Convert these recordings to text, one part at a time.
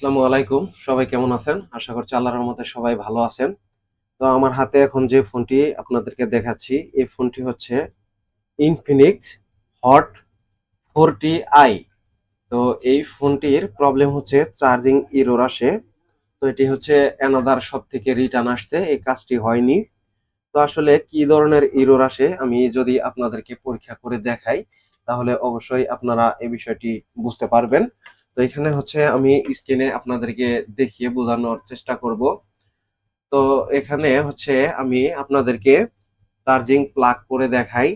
আসসালামু আলাইকুম। সবাই কেমন আছেন? আশা করছি আল্লাহর রহমতে সবাই ভালো আছেন। তো আমার হাতে এখন যে ফোনটি আপনাদেরকে দেখাচ্ছি, এই ফোনটি হচ্ছে Infinix Hot 40i। তো এই ফোনটির প্রবলেম হচ্ছে চার্জিং এরর আসে। তো এটি হচ্ছে অ্যানাদার শপ থেকে রিটার্ন আসছে, এই কাজটি হয়নি। তো আসলে কি ধরনের এরর আসে আমি যদি আপনাদেরকে পরীক্ষা করে দেখাই, তাহলে অবশ্যই আপনারা এই বিষয়টি বুঝতে পারবেন। তো এখানে হচ্ছে আমি স্ক্রিনে আপনাদেরকে দেখিয়ে বোঝানোর চেষ্টা করব। তো এখানে হচ্ছে আমি আপনাদেরকে চার্জিং প্লাগ করে দেখাই।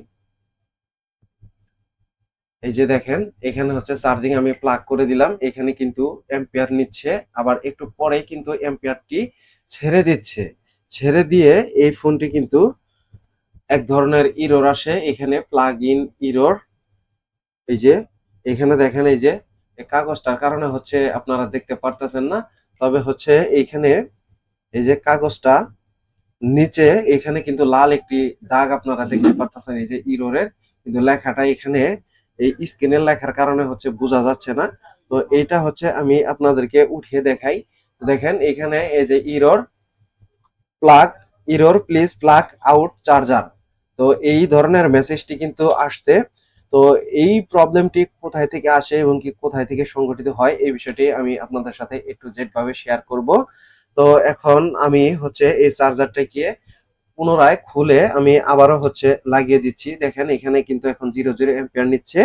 এই যে দেখেন, এখানে হচ্ছে চার্জিং আমি প্লাগ করে দিলাম। এখানে কিন্তু এম্পিয়ার নিচ্ছে, আবার একটু পরেই কিন্তু এম্পিয়ারটি ছেড়ে দিচ্ছে। ছেড়ে দিয়ে এই ফোনটি কিন্তু এক ধরনের ইরর আসে, এখানে প্লাগ ইন ইরর। এই যে এখানে দেখেন, এই যে এই কাগজটার কারণে হচ্ছে আপনারা দেখতে পারতেছেন না, তবে হচ্ছে এইখানে এই যে কাগজটা নিচে এখানে কিন্তু লাল একটি দাগ আপনারা দেখতে পারতেছেন, এই যে ইরোরের কিন্তু লেখাটা এখানে এই স্ক্রিনের লেখার কারণে হচ্ছে বোঝা যাচ্ছে না। তো এইটা হচ্ছে আমি আপনাদেরকে উঠিয়ে দেখাই। দেখেন এখানে এই যে error plug, error please plug out charger. তো এই ধরনের মেসেজটি কিন্তু আসছে। তো এই প্রবলেমটি কোথায় থেকে আসে এবং কি কোথায় থেকে সংঘটিত হয়, এই বিষয়টি আমি আপনাদের সাথে একটু জেড ভাবে শেয়ার করব। তো এখন আমি হচ্ছে এই চার্জারটাকে পুনরায় খুলে আমি আবারও হচ্ছে লাগিয়ে দিচ্ছি। দেখেন এখানে কিন্তু এখন 00 এম্পিয়ার নিচ্ছে।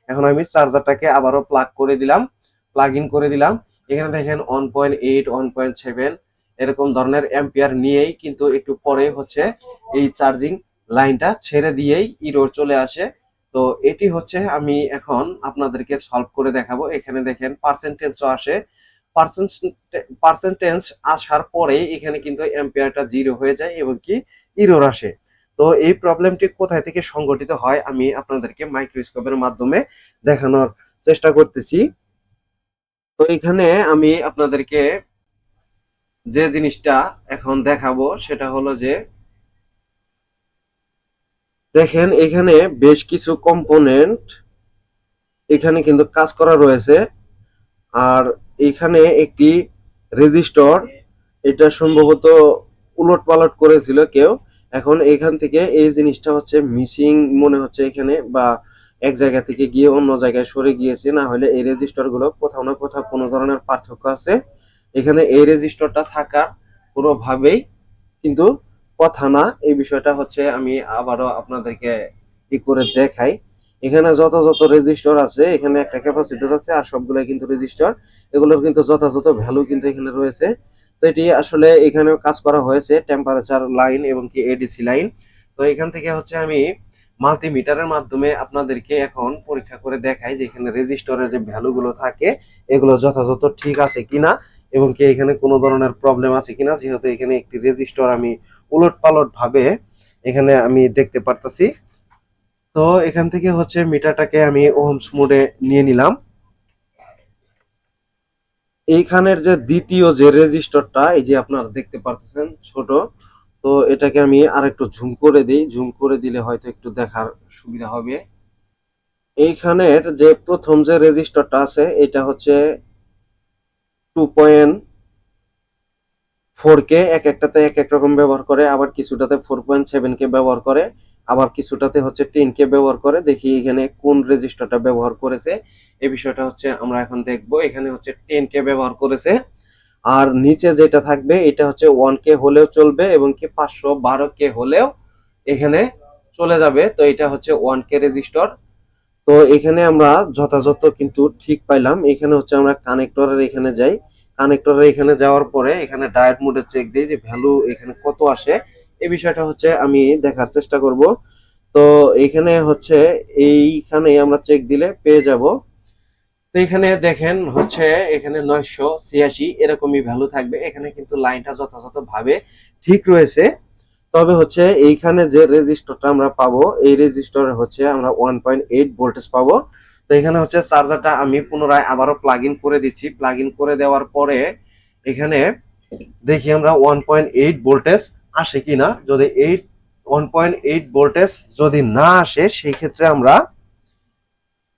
এখন আমি চার্জারটাকে আবারও প্লাগ করে দিলাম, প্লাগ ইন করে দিলাম। এখানে দেখেন 1.8 1.7 এরকম ধরনের এম্পিয়ার নিয়েই কিন্তু একটু পরে হচ্ছে এই চার্জিং লাইনটা ছেড়ে দিয়েই ইরর চলে আসে। তো এটি হচ্ছে আমি এখন আপনাদেরকে সলভ করে দেখাবো। এখানে দেখেন পার্সেন্টেজও আসে, পার্সেন্টেজ আসার পরে এখানে কিন্তু এম্পিয়ারটা 0 হয়ে যায় এবং কি ইরর আসে। তো এই প্রবলেমটি কোথায় থেকে সংঘটিত হয় আমি আপনাদেরকে মাইক্রোস্কোপের মাধ্যমে দেখানোর চেষ্টা করতেছি। তো এখানে আমি আপনাদেরকে যে জিনিসটা এখন দেখাবো সেটা হলো যে দেখেন এখানে বেশ কিছু কম্পোনেন্ট এখানে কিন্তু কাজ করা রয়েছে। আর এখানে একটি রেজিস্টর, এটা সম্ভবত উলট পালট করেছিল কেউ। এখন এখান থেকে এই জিনিসটা হচ্ছে মিসিং মনে হচ্ছে এখানে, বা এক জায়গা থেকে গিয়ে অন্য জায়গায় সরে গিয়েছে, না হলে এই রেজিস্টর গুলো কোথাও না কোথাও কোনো ধরনের পার্থক্য আছে। এখানে এই রেজিস্টরটা থাকার কোনোভাবেই কিন্তু কথা না। এই বিষয়টা হচ্ছে আমি আবারও আপনাদেরকে ই করে দেখাই। এখানে যত যত রেজিস্টর আছে, এখানে একটা ক্যাপাসিটর আছে, আর সবগুলো কিন্তু রেজিস্টর। এগুলোর কিন্তু যথাযথ ভ্যালু কিন্তু এখানে রয়েছে। তো এটি আসলে এখানেও কাজ করা হয়েছে, টেম্পারেচার লাইন এবং কি এডিসি লাইন। তো এখান থেকে হচ্ছে আমি মাল্টিমিটারের মাধ্যমে আপনাদেরকে এখন পরীক্ষা করে দেখাই যে এখানে রেজিস্টরের যে ভ্যালুগুলো থাকে এগুলো যথাযথ ঠিক আছে কিনা এবং কি এখানে কোনো ধরনের প্রবলেম আছে কিনা, যেহেতু এখানে একটি রেজিস্টর আমি উলট পালট ভাবে এখানে আমি দেখতে পারতাছি। তো এখান থেকে হচ্ছে মিটারটাকে আমি ওহমস মোডে নিয়ে নিলাম। এইখানের যে দ্বিতীয় যে রেজিস্টরটা এই যে আপনারা দেখতে পাচ্ছেন ছোট, তো এটাকে আমি আরেকটু ঝুম করে দিই, ঝুম করে দিলে হয়তো একটু দেখার সুবিধা হবে। এইখানের যে প্রথম যে রেজিস্টরটা আছে এটা হচ্ছে 2.4 কে, এক একটাতে এক এক রকম ব্যবহার করে, আবার কিছুটাতে 4.7 কে ব্যবহার করে, আবার কিছুটাতে হচ্ছে 10 কে ব্যবহার করে। দেখি এখানে কোন রেজিস্টারটা ব্যবহার করেছে, এই বিষয়টা হচ্ছে আমরা এখন দেখবো। এখানে হচ্ছে 10 কে ব্যবহার করেছে। আর নিচে যেটা থাকবে এটা হচ্ছে 1 কে হলেও চলবে এবং কি 512 কে হলেও এখানে চলে যাবে। তো এটা হচ্ছে 1 কে রেজিস্টর। তো এখানে আমরা যথাযথ কিন্তু ঠিক পাইলাম। এখানে হচ্ছে আমরা কানেক্টরের এখানে যাই, কানেক্টরের এখানে যাওয়ার পরে এখানে ডায়োড মোডে চেক দিই যে ভ্যালু এখানে কত আসে, এই বিষয়টা হচ্ছে আমি দেখার চেষ্টা করব। তো এখানে হচ্ছে এইখানে আমরা চেক দিলে পেয়ে যাব। তো এখানে দেখেন হচ্ছে এখানে 986 এরকমই ভ্যালু থাকবে। এখানে কিন্তু লাইনটা যথাযথ ভাবে ঠিক রয়েছে। তবে হচ্ছে এইখানে যে রেজিস্টরটা আমরা পাবো, এই রেজিস্টরে হচ্ছে আমরা 1.8 ভোল্টেজ পাবো। তো এখানে হচ্ছে চার্জারটা আমি পুনরায় আবারও প্লাগ ইন করে দিচ্ছি। প্লাগ ইন করে দেওয়ার পরে এখানে দেখি আমরা 1.8 ভোল্টেজ আসে কিনা। যদি 1.8 ভোল্টেজ যদি না আসে, সেই ক্ষেত্রে আমরা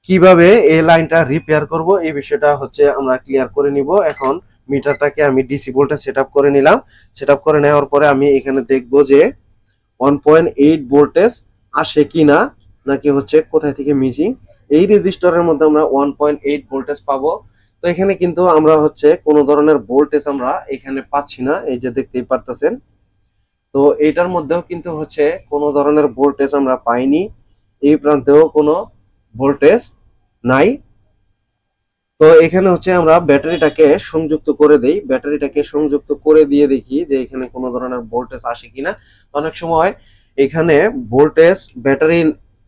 কিভাবে এই লাইনটা রিপেয়ার করব এই বিষয়টা হচ্ছে আমরা ক্লিয়ার করে নিব এখন। মিটারটাকে আমি ডিসি ভোল্টে সেট আপ করে নিলাম। সেট আপ করে নেওয়ার পরে আমি এখানে দেখবো যে 1.8 ভোল্টেজ আসে কিনা, নাকি হচ্ছে কোথায় থেকে মিসিং। এই রেজিস্টরের মধ্যে আমরা 1.8 ভোল্টেজ পাবো। তো এখানে কিন্তু আমরা হচ্ছে কোনো ধরনের ভোল্টেজ আমরা এখানে পাচ্ছি না, এই যে দেখতেই পারতেছেন। তো এইটার মধ্যেও কিন্তু হচ্ছে কোনো ধরনের ভোল্টেজ আমরা পাইনি, এই প্রান্তেও কোনো ভোল্টেজ নাই। তো এখানে হচ্ছে আমরা ব্যাটারিটাকে সংযুক্ত করে দেই, ব্যাটারিটাকে সংযুক্ত করে দিয়ে দেখি যে এখানে কোনো ধরনের ভোল্টেজ আসে কিনা। অনেক সময় এখানে ভোল্টেজ ব্যাটারি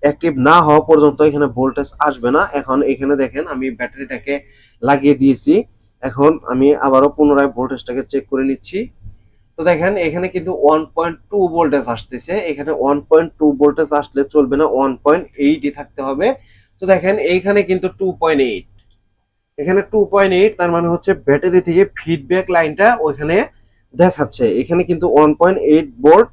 অ্যাক্টিভ না হওয়া পর্যন্ত এখানে ভোল্টেজ আসবে না। এখন এখানে দেখেন আমি ব্যাটারিটাকে লাগিয়ে দিয়েছি, এখন আমি আবারও পুনরায় ভোল্টেজটাকে চেক করে নিচ্ছি। তো দেখেন এখানে কিন্তু 1.2 ভোল্টেজ আসতেছে, এখানে 1.2 ভোল্টেজ আসলে চলবে না, 1.8 থাকতে হবে। তো দেখেন এইখানে কিন্তু 2.8, এখানে 2.8, তার মানে হচ্ছে ব্যাটারি থেকে ফিডব্যাক লাইনটা ওইখানে দেখাচ্ছে। এখানে কিন্তু 1.8 ভোল্ট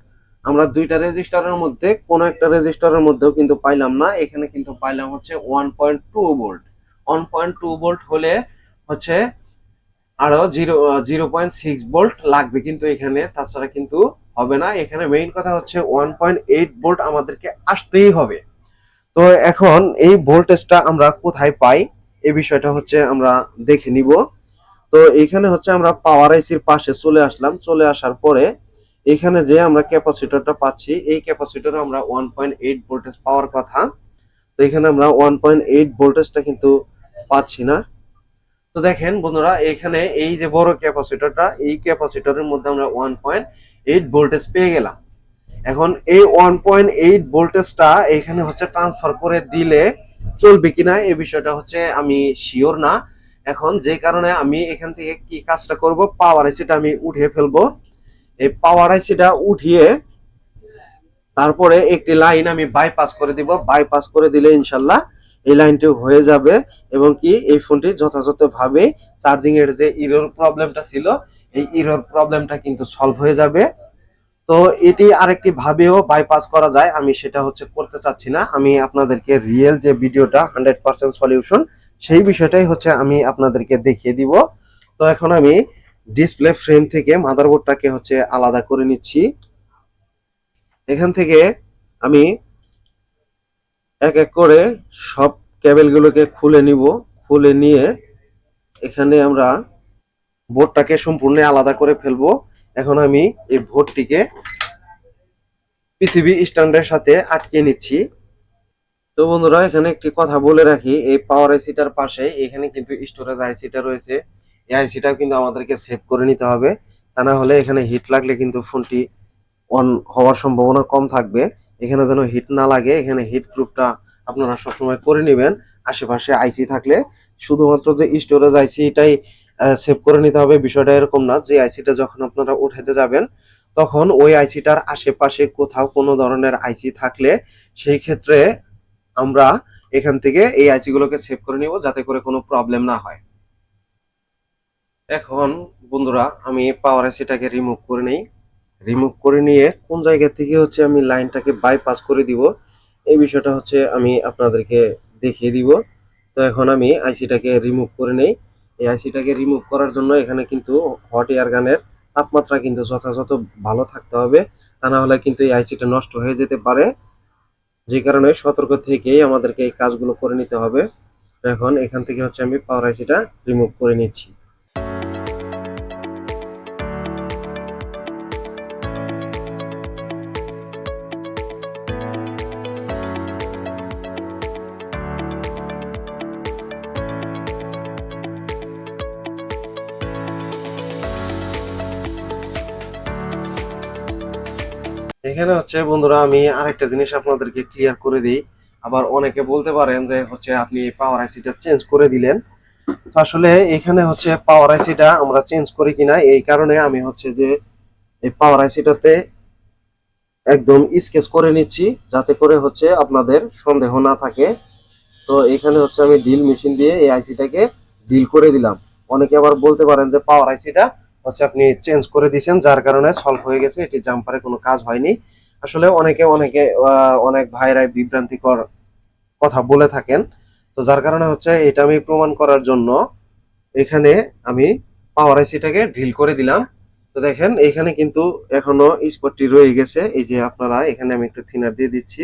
আমরা দুইটা রেজিস্টারের মধ্যে কোনো একটা রেজিস্টারের মধ্যেও কিন্তু পাইলাম না, এখানে কিন্তু পাইলাম হচ্ছে 1.2 ভোল্ট। 1.2 ভোল্ট হলে হচ্ছে আরো 0.6 ভোল্ট লাগবে কিন্তু এখানে, তাছাড়া কিন্তু হবে না। এখানে মেইন কথা হচ্ছে 1.8 ভোল্ট আমাদেরকে আসতেই হবে। তো এখন এই ভোল্টেজটা আমরা কোথায় পাই, এই বিষয়টা হচ্ছে আমরা দেখে নিব। তো এখানে হচ্ছে আমরা পাওয়ার আইসির পাশে চলে আসলাম, চলে আসার পরে এখানে যে আমরা ক্যাপাসিটরটা পাচ্ছি, এই ক্যাপাসিটরে আমরা 1.8 ভোল্টেজ পাওয়ার কথা। তো এখানে আমরা 1.8 ভোল্টেজটা কিন্তু পাচ্ছি না। তো দেখেন বন্ধুরা, এখানে এই যে বড় ক্যাপাসিটরটা, এই ক্যাপাসিটরের মধ্যে আমরা 1.8 ভোল্টেজ পেয়ে গেলাম। এখন এই 1.8 ভোল্টেজটা এখানে হচ্ছে ট্রান্সফার করে দিলে চলবে কিনা এই বিষয়টা হচ্ছে আমি শিওর না। এখন যে কারণে আমি এখান থেকে কি কাজটা করব, পাওয়ার আইসিটা আমি উঠিয়ে ফেলবো। এই পাওয়ার আইসিটা উঠিয়ে তারপরে একটি লাইন আমি বাইপাস করে দিব, বাইপাস করে দিলে ইনশাল্লাহ এই লাইনটি হয়ে যাবে এবং কি এই ফোনটি যথাযথভাবে চার্জিং এর যে ইরর প্রবলেমটা ছিল, এই ইরর প্রবলেমটা কিন্তু সলভ হয়ে যাবে। তো এটি আরেকটি ভাবেও বাইপাস করা যায়, আমি সেটা হচ্ছে করতে চাচ্ছি না। আমি আপনাদেরকে রিয়েল যে ভিডিওটা 100% সলিউশন, সেই বিষয়টাই হচ্ছে আমি আপনাদেরকে দেখিয়ে দিব। তো এখন আমি ডিসপ্লে ফ্রেম থেকে মাদারবোর্ডটাকে হচ্ছে আলাদা করে নিচ্ছি। এখান থেকে আমি এক এক করে সব কেবেলগুলোকে খুলে নিব, খুলে নিয়ে এখানে আমরা বোর্ডটাকে সম্পূর্ণ আলাদা করে ফেলবো। এখন আমি এই বোর্ডটিকে পিসিবি স্ট্যান্ডের সাথে আটকে নিচ্ছি। তো বন্ধুরা, এখানে একটি কথা বলে রাখি, এই পাওয়ার আইসিটার পাশে এখানে কিন্তু স্টোরেজ আইসিটা রয়েছে, এই আইসিটাও কিন্তু আমাদেরকে সেভ করে নিতে হবে। তা না হলে এখানে হিট লাগলে কিন্তু ফোনটি অন হওয়ার সম্ভাবনা কম থাকবে। এখানে যেন হিট না লাগে, এখানে হিট প্রুফটা আপনারা সবসময় করে নেবেন। আশেপাশে আইসি থাকলে শুধুমাত্র যে স্টোরেজ আইসিটাই সেভ করে নিতে হবে বিষয়টা এরকম না। যে আইসিটা যখন আপনারা উঠাতে যাবেন তখন ওই আইসিটার আশেপাশে কোথাও কোনো ধরনের আইসি থাকলে সেই ক্ষেত্রে আমরা এখান থেকে এই আইসি গুলোকে সেভ করে নিব, যাতে করে কোনো প্রবলেম না হয়। এখন বন্ধুরা, আমি পাওয়ার আইসিটাকে রিমুভ করে নেই। রিমুভ করে নিয়ে কোন জায়গা থেকে হচ্ছে আমি লাইনটাকে বাইপাস করে দিব, এই বিষয়টা হচ্ছে আমি আপনাদেরকে দেখিয়ে দিব। তো এখন আমি আইসিটাকে রিমুভ করে নেই। এই আইসিটাকে রিমুভ করার জন্য এখানে কিন্তু হট এয়ার গানের তাপমাত্রা কিন্তু যথাযথ ভালো থাকতে হবে, তা না হলে কিন্তু এই আইসিটা নষ্ট হয়ে যেতে পারে। যে কারণে সতর্ক থেকেই আমাদেরকে এই কাজগুলো করে নিতে হবে। এখন এখান থেকে হচ্ছে আমি পাওয়ার আইসিটা রিমুভ করে নিচ্ছি। এখানে হচ্ছে বন্ধুরা, আমি আরেকটা জিনিস আপনাদেরকে ক্লিয়ার করে দিই। আবার অনেকে বলতে পারেন যে হচ্ছে আপনি পাওয়ার আইসিটা চেঞ্জ করে দিলেন। তো আসলে এখানে হচ্ছে পাওয়ার আইসিটা আমরা চেঞ্জ করি কিনা, এই কারণে আমি হচ্ছে যে এই পাওয়ার আইসিটাতে একদম স্কেচ করে নিচ্ছি, যাতে করে হচ্ছে আপনাদের সন্দেহ না থাকে। তো এখানে হচ্ছে আমি ড্রিল মেশিন দিয়ে এই আইসিটাকে ড্রিল করে দিলাম। অনেকে আবার বলতে পারেন যে পাওয়ার আইসিটা হচ্ছে আপনি চেঞ্জ করে দিয়েছেন, যার কারণে সলভ হয়ে গেছে, এটি জাম্পারে কোনো কাজ হয়নি। আসলে অনেকে অনেকে অনেক ভাইরাই বিভ্রান্তিকর কথা বলে থাকেন। তো যার কারণে হচ্ছে এটা আমি প্রমাণ করার জন্য এখানে আমি পাওয়ার আইসিটাকে ড্রিল করে দিলাম। তো দেখেন এখানে কিন্তু এখনো স্পটটি রয়ে গেছে। এই যে আপনারা এখানে আমি একটু থিনার দিয়ে দিচ্ছি।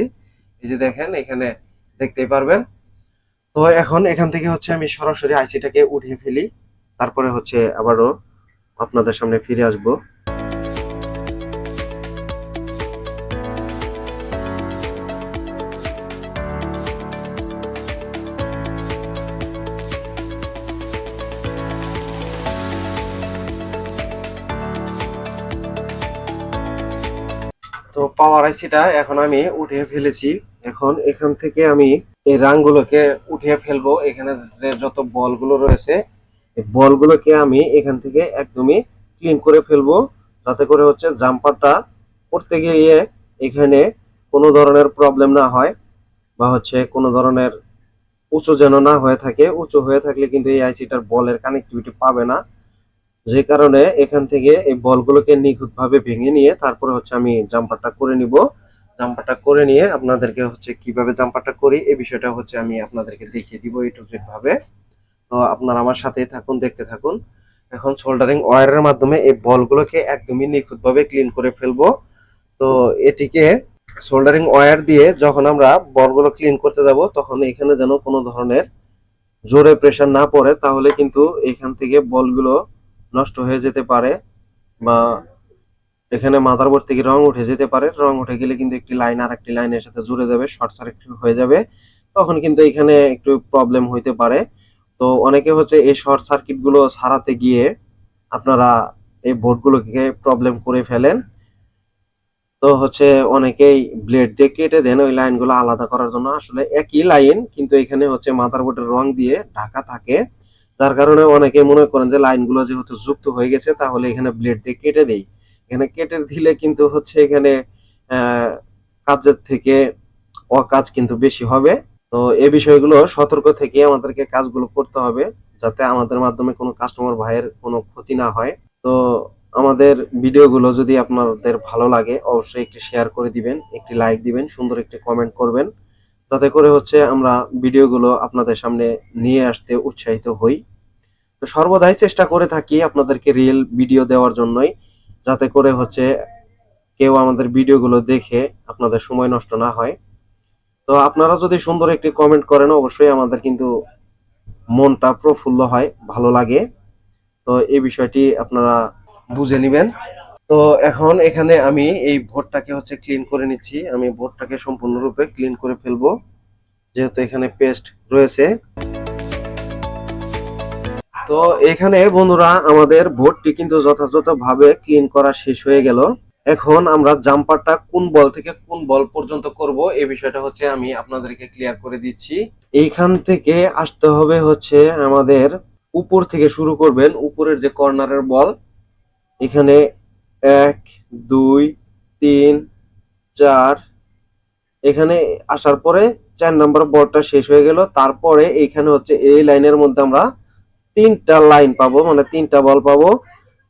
এই যে দেখেন এখানে দেখতেই পারবেন। তো এখন এখান থেকে হচ্ছে আমি সরাসরি আইসিটাকে উঠিয়ে ফেলি, তারপরে হচ্ছে আবারও আপনাদের সামনে ফিরে আসবো। তো পাওয়ার আইসিটা এখন আমি উঠিয়ে ফেলেছি। এখন এখান থেকে আমি এই রাংগুলোকে উঠিয়ে ফেলবো। এখানে যে যত বলগুলো রয়েছে এই বলগুলোকে আমি এখান থেকে একদমই ক্লিন করে ফেলবো, যাতে করে হচ্ছে জাম্পারটা করতে গিয়ে এখানে কোনো ধরনের প্রবলেম না হয়, বা হচ্ছে কোনো ধরনের উঁচু যেন না হয়ে থাকে। উঁচু হয়ে থাকলে কিন্তু এই আইসিটার বলের কানেক্টিভিটি পাবে না। যে কারণে এখান থেকে এই বলগুলোকে নিখুঁতভাবে ভেঙে নিয়ে তারপরে হচ্ছে আমি জাম্পারটা করে নিব। জাম্পারটা করে নিয়ে আপনাদেরকে হচ্ছে কিভাবে জাম্পারটা করি এই বিষয়টা হচ্ছে আমি আপনাদেরকে দেখিয়ে দিব A to Z ভাবে। তো আপনারা আমার সাথেই থাকুন, দেখতে থাকুন। এখন সোল্ডারিং ওয়্যারের মাধ্যমে এই বলগুলোকে একদমই নিখুঁতভাবে ক্লিন করে ফেলবো। তো এটিকে সোল্ডারিং ওয়্যার দিয়ে যখন আমরা বলগুলো ক্লিন করতে যাব তখন এখানে যেন কোনো ধরনের জোরে প্রেসার না পড়ে, তাহলে কিন্তু এখান থেকে বলগুলো নষ্ট হয়ে যেতে পারে, বা এখানে মাদারবোর্ড থেকে রং উঠে যেতে পারে। রং উঠে গেলে কিন্তু একটি লাইন আর একটি লাইনের সাথে জুড়ে যাবে, শর্ট সার্কিট হয়ে যাবে। তখন কিন্তু এখানে একটু প্রবলেম হইতে পারে। তো অনেকে হচ্ছে এই শর্ট সার্কিট গুলো সারাতে গিয়ে আপনারা এই বোর্ডগুলোকে প্রবলেম করে ফেলেন। তো হচ্ছে অনেকেই ব্লেড দিয়ে কেটে দেন ওই লাইনগুলো আলাদা করার জন্য। আসলে একই লাইন, কিন্তু এখানে হচ্ছে মাদারবোর্ডের রং দিয়ে ঢাকা থাকে, যার কারণে অনেকে মনে করেন যে লাইনগুলো যেহেতু যুক্ত হয়ে গেছে তাহলে এখানে ব্লেড দিয়ে কেটে দেই। এখানে কেটে দিলে কিন্তু হচ্ছে এখানে আহ, কাজের থেকে অকাজ কিন্তু বেশি হবে। তো এই বিষয়গুলো সতর্ক থেকে আমাদেরকে কাজগুলো করতে হবে, যাতে আমাদের মাধ্যমে কোনো কাস্টমার ভাইয়ের কোনো ক্ষতি না হয়। তো আমাদের ভিডিওগুলো যদি আপনাদের ভালো লাগে অবশ্যই একটি শেয়ার করে দিবেন, একটি লাইক দিবেন, সুন্দর একটি কমেন্ট করবেন, যাতে করে হচ্ছে আমরা ভিডিওগুলো আপনাদের সামনে নিয়ে আসতে উৎসাহিত হই। তো সর্বদাই চেষ্টা করে থাকি আপনাদেরকে রিয়েল ভিডিও দেওয়ার জন্যই, যাতে করে হচ্ছে কেউ আমাদের ভিডিওগুলো দেখে আপনাদের সময় নষ্ট না হয়। তো আপনারা যদি সুন্দর একটি কমেন্ট করেন অবশ্যই আমাদের কিন্তু মনটা প্রফুল্ল হয়, ভালো লাগে। তো এই বিষয়টি আপনারা বুঝে নিবেন। তো এখন এখানে আমি এই বোর্ডটাকে হচ্ছে ক্লিন করে নিচ্ছি। আমি বোর্ডটাকে সম্পূর্ণরূপে ক্লিন করে ফেলবো, যেহেতু এখানে পেস্ট রয়েছে। তো এখানে বন্ধুরা আমাদের বোর্ডটি কিন্তু যথাযথভাবে ক্লিন করা শেষ হয়ে গেল। এখন আমরা জাম্পারটা কোন বল থেকে কোন বল পর্যন্ত করব এই বিষয়টা হচ্ছে আমি আপনাদেরকে ক্লিয়ার করে দিচ্ছি। এইখান থেকে আসতে হবে হচ্ছে আমাদের উপর থেকে শুরু করবেন। উপরের যে কর্নারের বল, এখানে 1 2 3 4, এখানে আসার পরে 4 নাম্বার বলটা শেষ হয়ে গেল। তারপরে এখানে হচ্ছে এই লাইনের মধ্যে আমরা তিনটা লাইন পাবো, মানে তিনটা বল পাবো।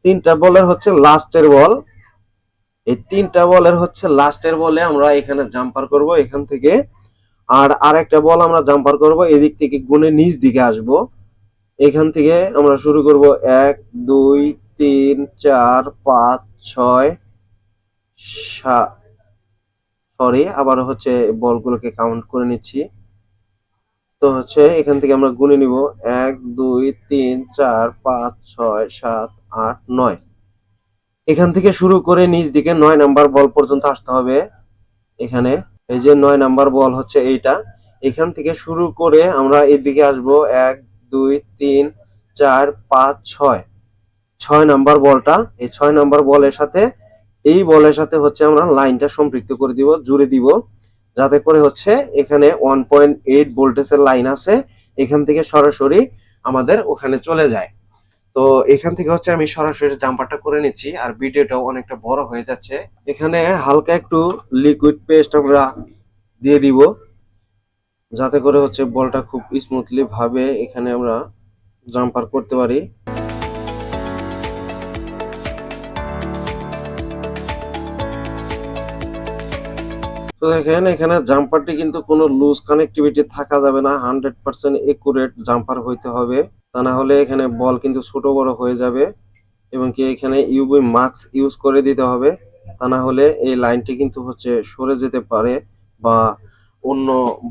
তিনটা বলের হচ্ছে লাস্টের বল। এই তিনটা বলের হচ্ছে লাস্টের বলে আমরা এখানে জাম্পার করব এখান থেকে। আর আরেকটা বল আমরা জাম্পার করব এদিক থেকে গুনে নিচ দিকে আসব। এখান থেকে আমরা শুরু করব 1 2 3 4 5 6 7, সরি আবার হচ্ছে বলগুলোকে কাউন্ট করে নিচ্ছি। তো হচ্ছে এখান থেকে আমরা গুনে নিব 1 2 3 4 5 6 7 8 9। এখান থেকে শুরু করে নিচ দিকে 9 নাম্বার বল পর্যন্ত আসতে হবে। এখানে এই যে 9 নাম্বার বল হচ্ছে এইটা। এখান থেকে শুরু করে আমরা এদিকে আসব 1 2 3 4 5 6, 6 নাম্বার বলটা। এই 6 নাম্বার বলের সাথে এই বলের সাথে হচ্ছে আমরা লাইনটা সম্পৃক্ত করে দিব, জুড়ে দিব, যাতে করে হচ্ছে এখানে 1.8 ভোল্টেজের লাইন আছে, এখান থেকে সরাসরি আমাদের ওখানে চলে যায়। তো এখান থেকে হচ্ছে আমি সরাসরি জাম্পারটা করে নিচ্ছি, আর ভিডিওটাও অনেকটা বড় হয়ে যাচ্ছে। এখানে হালকা একটু লিকুইড পেস্ট আমরা দিয়ে দিব, যাতে করে হচ্ছে বলটা খুব স্মুথলি ভাবে এখানে আমরা জাম্পার করতে পারি। তো দেখেন এখানে জাম্পারটি কিন্তু কোনো লুজ কানেক্টিভিটি থাকা যাবে না, 100% একুরেট জাম্পার হইতে হবে। তা না হলে এখানে বল কিন্তু ছোট বড় হয়ে যাবে। এবং কি এখানে ইউভি মাস্ক ইউজ করে দিতে হবে, তা না হলে এই লাইনটি কিন্তু হচ্ছে সরে যেতে পারে বা অন্য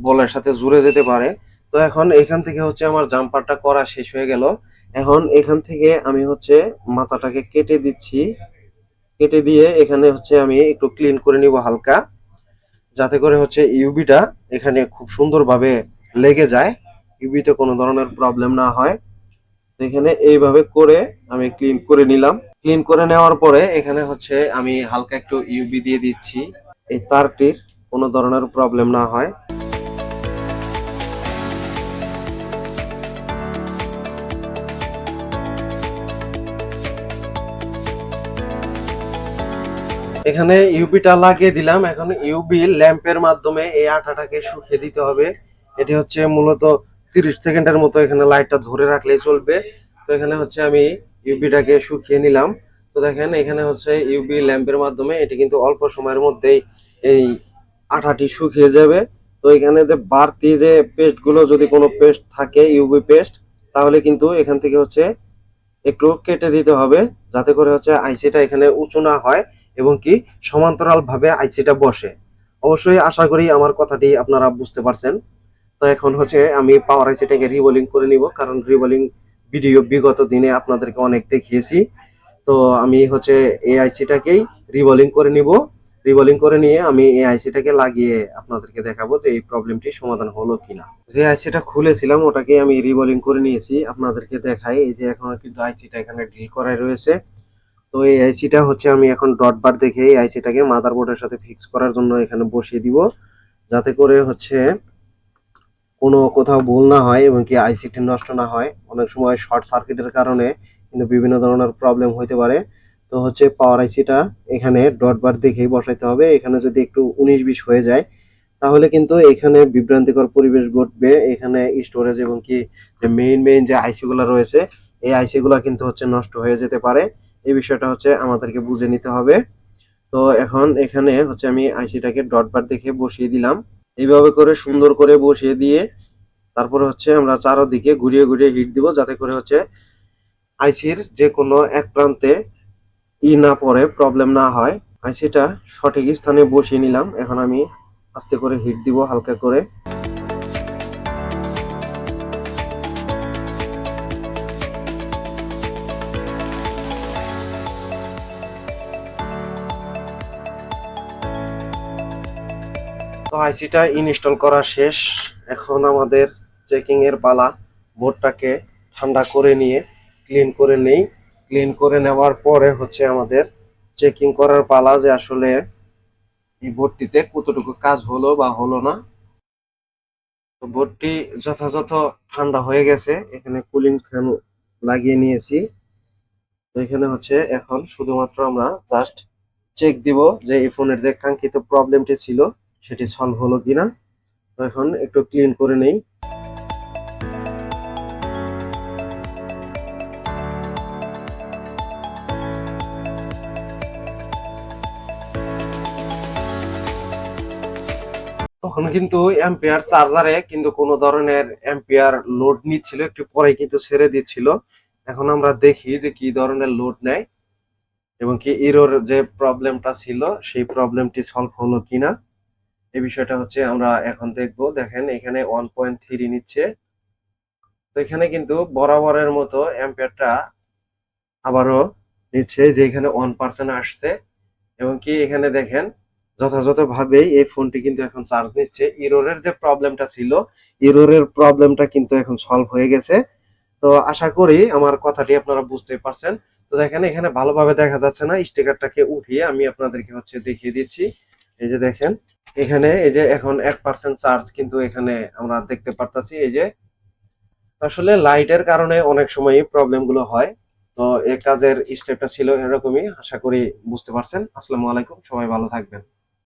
বলের সাথে জুড়ে যেতে পারে। তো এখন এখান থেকে হচ্ছে আমার জাম্পারটা করা শেষ হয়ে গেল। এখন এখান থেকে আমি হচ্ছে মাথাটাকে কেটে দিচ্ছি। কেটে দিয়ে এখানে হচ্ছে আমি একটু ক্লিন করে নিব হালকা, যাতে করে হচ্ছে ইউবিটা এখানে খুব সুন্দরভাবে লেগে যায়, ইউবিতে কোনো ধরনের প্রবলেম না হয়। এখানে এইভাবে করে আমি ক্লিন করে নিলাম। ক্লিন করে নেওয়ার পরে এখানে হচ্ছে আমি হালকা একটু ইউবি দিয়ে দিচ্ছি, এই তারটির কোনো ধরনের প্রবলেম না হয়। এখানে ইউবিটা লাগিয়ে দিলাম। এখন ইউবি ল্যাম্পের মাধ্যমে এই আঠাটাকে শুকিয়ে দিতে হবে। এটি হচ্ছে মূলত 30 সেকেন্ডের মতো এখানে লাইটটা ধরে রাখলেই চলবে। তো এখানে হচ্ছে আমি ইউবিটাকে শুকিয়ে নিলাম। তো দেখেন এখানে হচ্ছে ইউবি ল্যাম্পের মাধ্যমে এটি কিন্তু অল্প সময়ের মধ্যেই এই আঠাটি শুকিয়ে যাবে। তো এখানে যে বাড়তি যে পেস্ট গুলো, যদি কোনো পেস্ট থাকে ইউবি পেস্ট, তাহলে কিন্তু এখান থেকে হচ্ছে একটু কেটে দিতে হবে, যাতে করে হচ্ছে আইসিটা এখানে উঁচু না হয় এবং কি সমান্তরাল ভাবে আইসিটা বসে। অবশ্যই আশা করি আমার কথাটি আপনারা বুঝতে পারছেন। তো এখন হচ্ছে আমি পাওয়ার আইসিটাকে রিবোলিং করে নিব, কারণ রিবোলিং ভিডিও বিগত দিনে আপনাদেরকে অনেক দেখিয়েছি। তো আমি হচ্ছে এই আইসিটাকেই রিবোলিং করে নিব। রিবোলিং করে নিয়ে আমি এই আইসিটাকে লাগিয়ে আপনাদেরকে দেখাবো যে এই প্রবলেমটি সমাধান হলো কিনা। যে আইসিটা খুলেছিলাম ওটাকে আমি রিবোলিং করে নিয়েছি, আপনাদেরকে দেখাই। এই যে এখন কিন্তু আইসিটা এখানে ডিল করাই রয়েছে। তো এই আইসিটা হচ্ছে আমি এখন ডট বার দেখে এই আইসিটাকে মাদারবোর্ডের সাথে ফিক্স করার জন্য এখানে বসিয়ে দিব, যাতে করে হচ্ছে কোনো কোথাও ভুল না হয় এবং কি আইসিটি নষ্ট না হয়। অনেক সময় শর্ট সার্কিটের কারণে কিন্তু বিভিন্ন ধরনের প্রবলেম হইতে পারে। তো হচ্ছে পাওয়ার আইসিটা এখানে ডট বার দেখেই বসাইতে হবে। এখানে যদি একটু 19-20 হয়ে যায় তাহলে কিন্তু এখানে বিভ্রান্তিকর পরিবেশ ঘটবে। এখানে স্টোরেজ এবং কি যে মেইন যে আইসি গুলা রয়েছে, এই আইসি গুলা কিন্তু হচ্ছে নষ্ট হয়ে যেতে পারে। এই বিষয়টা হচ্ছে আমাদেরকে বুঝে নিতে হবে। তো এখন এখানে হচ্ছে আমি আইসিটাকে ডট বার দেখে বসিয়ে দিলাম। এইভাবে করে সুন্দর করে বসিয়ে দিয়ে তারপরে হচ্ছে আমরা চারদিকে ঘুরিয়ে ঘুরিয়ে হিট দিব, যাতে করে হচ্ছে আইসির যে কোনো এক প্রান্তে না পড়ে, প্রবলেম না হয়। আইসিটা সঠিক স্থানে বসিয়ে নিলাম। এখন আমি আস্তে করে হিট দিব হালকা করে। তো আইসিটা ইনস্টল করা শেষ। এখন আমাদের চেকিং এর পালা। বোর্ডটাকে ঠান্ডা করে নিয়ে ক্লিন করে নেই। ক্লিন করে নেওয়ার পরে হচ্ছে আমাদের চেকিং করার পালা, যে আসলে এই বোর্ডটিতে কতটুকু কাজ হলো বা হলো না। তো বোর্ডটি যথাযথ ঠান্ডা হয়ে গেছে। এখানে কুলিং ফ্যান লাগিয়ে নিয়েছি। তো এখানে হচ্ছে এখন শুধুমাত্র আমরা জাস্ট চেক দিব যে এই ফোনের যে কাঙ্ক্ষিত প্রবলেমটি ছিল সেটি সলভ হলো কিনা। তো এখন একটু ক্লিন করে নেই। তখন কিন্তু অ্যাম্পিয়ার চার্জারে কিন্তু কোনো ধরনের অ্যাম্পিয়ার লোড নিচ্ছিল, একটু পরে কিন্তু ছেড়ে দিচ্ছিল। এখন আমরা দেখি যে কি ধরনের লোড নেয় এবং কি এরর যে প্রবলেমটা ছিল সেই প্রবলেমটি সলভ হলো কিনা। এই বিষয়টা হচ্ছে আমরা এখন দেখব। দেখেন এখানে 1.3 নিচ্ছে। তো এখানে কিন্তু বরাবরের মতো অ্যাম্পিয়ারটা আবারও নিচ্ছে, যে এখানে 1% আসছে। এবং কি এখানে দেখেন যথাযথভাবেই এই ফোনটি কিন্তু এখন চার্জ নিচ্ছে। ইরোরের যে প্রবলেমটা ছিল, ইরোরের প্রবলেমটা কিন্তু এখন সলভ হয়ে গেছে। তো আশা করি আমার কথাটি আপনারা বুঝতে পারছেন। তো দেখেন এখানে ভালোভাবে দেখা যাচ্ছে না, স্টিকারটাকে উঠিয়ে আমি আপনাদেরকে হচ্ছে দেখিয়ে দিচ্ছি। এই যে দেখেন এখানে এই যে এখন 1% চার্জ কিন্তু এখানে আমরা দেখতে পারতাছি। এই যে আসলে লাইটের কারণে অনেক সময় প্রবলেম গুলো হয়। তো এই কাজের স্টেপটা ছিল এরকমই। আশা করি বুঝতে পারছেন। আসসালামু আলাইকুম, সবাই ভালো থাকবেন।